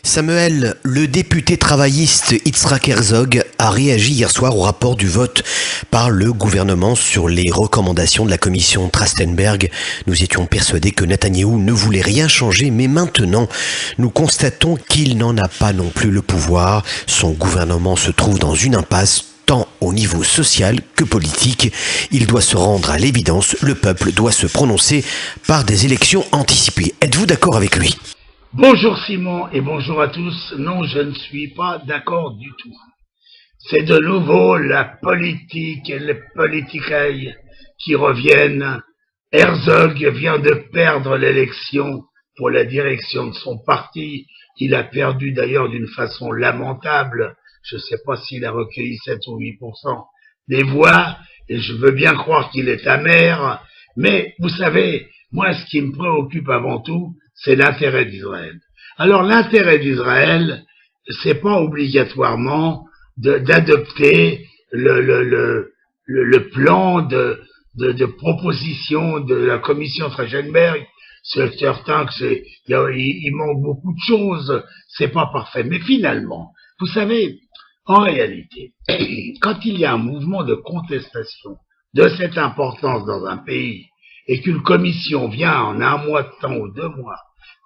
Samuel, le député travailliste Yitzhak Herzog a réagi hier soir au rapport du vote par le gouvernement sur les recommandations de la commission Trachtenberg. Nous étions persuadés que Netanyahou ne voulait rien changer, mais maintenant, nous constatons qu'il n'en a pas non plus le pouvoir. Son gouvernement se trouve dans une impasse, tant au niveau social que politique. Il doit se rendre à l'évidence, le peuple doit se prononcer par des élections anticipées. Êtes-vous d'accord avec lui ? Bonjour Simon et bonjour à tous. Non, je ne suis pas d'accord du tout. C'est de nouveau la politique et les politicailles qui reviennent. Herzog vient de perdre l'élection pour la direction de son parti. Il a perdu d'ailleurs d'une façon lamentable. Je ne sais pas s'il a recueilli 7 ou 8% des voix, et je veux bien croire qu'il est amer, mais vous savez, moi ce qui me préoccupe avant tout, c'est l'intérêt d'Israël. Alors l'intérêt d'Israël, c'est pas obligatoirement d'adopter le plan de proposition de la commission Trachtenberg. C'est certain que il manque beaucoup de choses, c'est pas parfait. Mais finalement, vous savez, en réalité, quand il y a un mouvement de contestation de cette importance dans un pays, et qu'une commission vient en un mois de temps ou 2 mois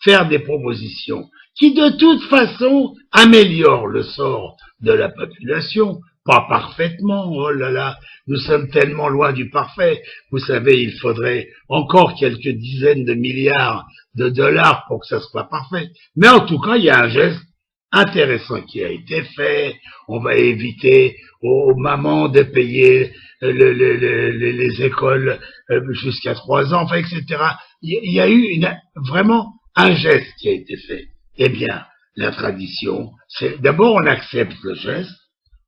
faire des propositions qui de toute façon améliorent le sort de la population, pas parfaitement, oh là là, nous sommes tellement loin du parfait, vous savez, il faudrait encore quelques dizaines de milliards de dollars pour que ça soit parfait, mais en tout cas, il y a un geste intéressant qui a été fait. On va éviter aux mamans de payer les écoles jusqu'à 3 ans, enfin, etc. Il y a eu vraiment un geste qui a été fait. Eh bien, la tradition, c'est d'abord on accepte le geste,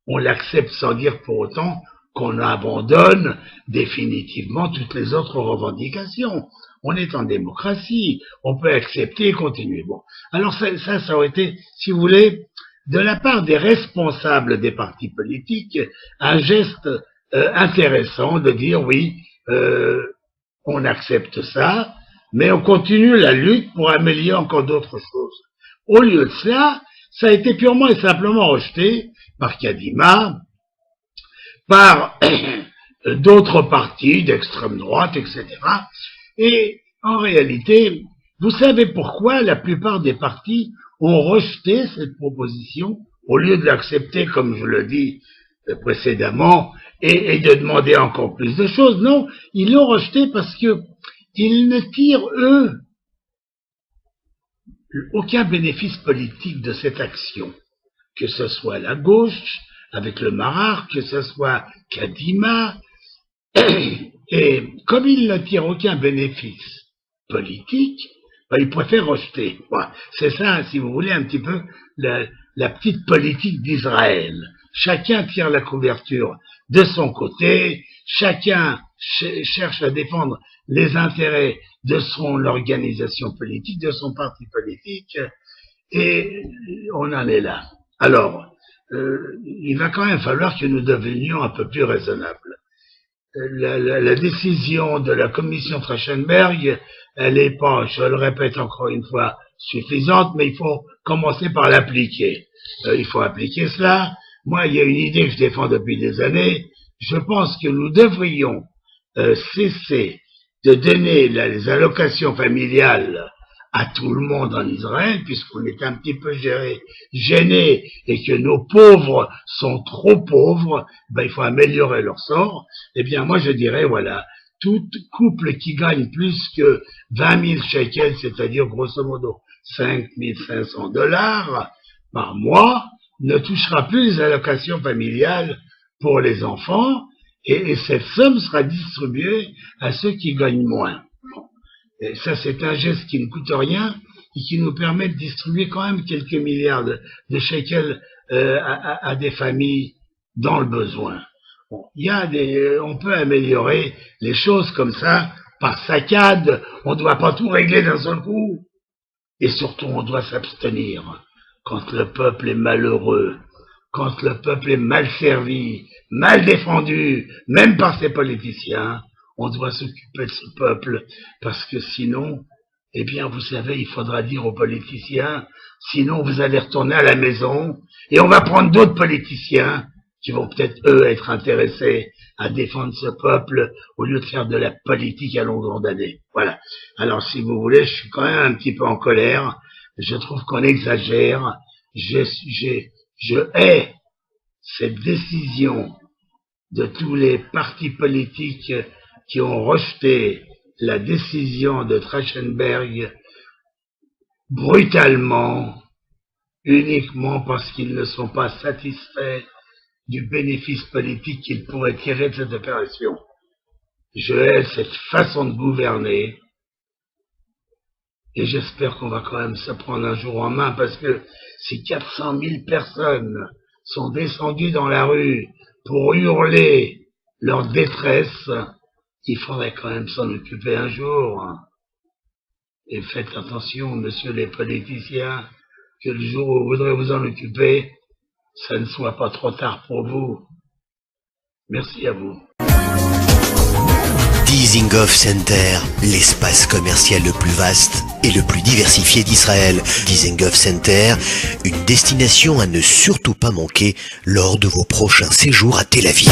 on l'accepte sans dire pour autant qu'on abandonne définitivement toutes les autres revendications. On est en démocratie, on peut accepter et continuer. Bon, alors ça aurait été, si vous voulez, de la part des responsables des partis politiques, un geste intéressant de dire oui, on accepte ça, mais on continue la lutte pour améliorer encore d'autres choses. Au lieu de cela, ça a été purement et simplement rejeté par Kadima, par d'autres partis d'extrême droite, etc. Et en réalité, vous savez pourquoi la plupart des partis ont rejeté cette proposition au lieu de l'accepter, comme je le dis précédemment, et de demander encore plus de choses. Non, ils l'ont rejeté parce que ils ne tirent, eux, aucun bénéfice politique de cette action, que ce soit la gauche, avec le Marar, que ce soit Kadima, et comme ils ne tirent aucun bénéfice politique, ben, ils préfèrent rejeter. Voilà. C'est ça, si vous voulez, un petit peu la petite politique d'Israël. Chacun tire la couverture de son côté, chacun cherche à défendre les intérêts de son organisation politique, de son parti politique, et on en est là. Alors, il va quand même falloir que nous devenions un peu plus raisonnables. La décision de la commission Trachtenberg, elle n'est pas, je le répète encore une fois, suffisante, mais il faut commencer par l'appliquer. Il faut appliquer cela. Moi, il y a une idée que je défends depuis des années. Je pense que nous devrions cesser de donner les allocations familiales à tout le monde en Israël, puisqu'on est un petit peu gêné et que nos pauvres sont trop pauvres, ben, il faut améliorer leur sort. Eh bien, moi, je dirais, voilà, tout couple qui gagne plus que 20 000 shekels, c'est-à-dire grosso modo 5 500 dollars par mois, ne touchera plus les allocations familiales pour les enfants, et cette somme sera distribuée à ceux qui gagnent moins. Et ça, c'est un geste qui ne coûte rien et qui nous permet de distribuer quand même quelques milliards de shekels à des familles dans le besoin. Bon, on peut améliorer les choses comme ça par saccade. On ne doit pas tout régler d'un seul coup. Et surtout, on doit s'abstenir quand le peuple est malheureux, quand le peuple est mal servi, mal défendu, même par ses politiciens. On doit s'occuper de ce peuple, parce que sinon, eh bien, vous savez, il faudra dire aux politiciens, sinon vous allez retourner à la maison et on va prendre d'autres politiciens qui vont peut-être, eux, être intéressés à défendre ce peuple au lieu de faire de la politique à longueur d'année. Voilà. Alors, si vous voulez, je suis quand même un petit peu en colère. Je trouve qu'on exagère. Je hais cette décision de tous les partis politiques qui ont rejeté la décision de Trachtenberg brutalement, uniquement parce qu'ils ne sont pas satisfaits du bénéfice politique qu'ils pourraient tirer de cette opération. Je hais cette façon de gouverner et j'espère qu'on va quand même se prendre un jour en main parce que si 400 000 personnes sont descendues dans la rue pour hurler leur détresse, il faudrait quand même s'en occuper un jour. Et faites attention, messieurs les politiciens, que le jour où vous voudrez vous en occuper, ça ne soit pas trop tard pour vous. Merci à vous. Dizengoff Center, l'espace commercial le plus vaste et le plus diversifié d'Israël. Dizengoff Center, une destination à ne surtout pas manquer lors de vos prochains séjours à Tel Aviv.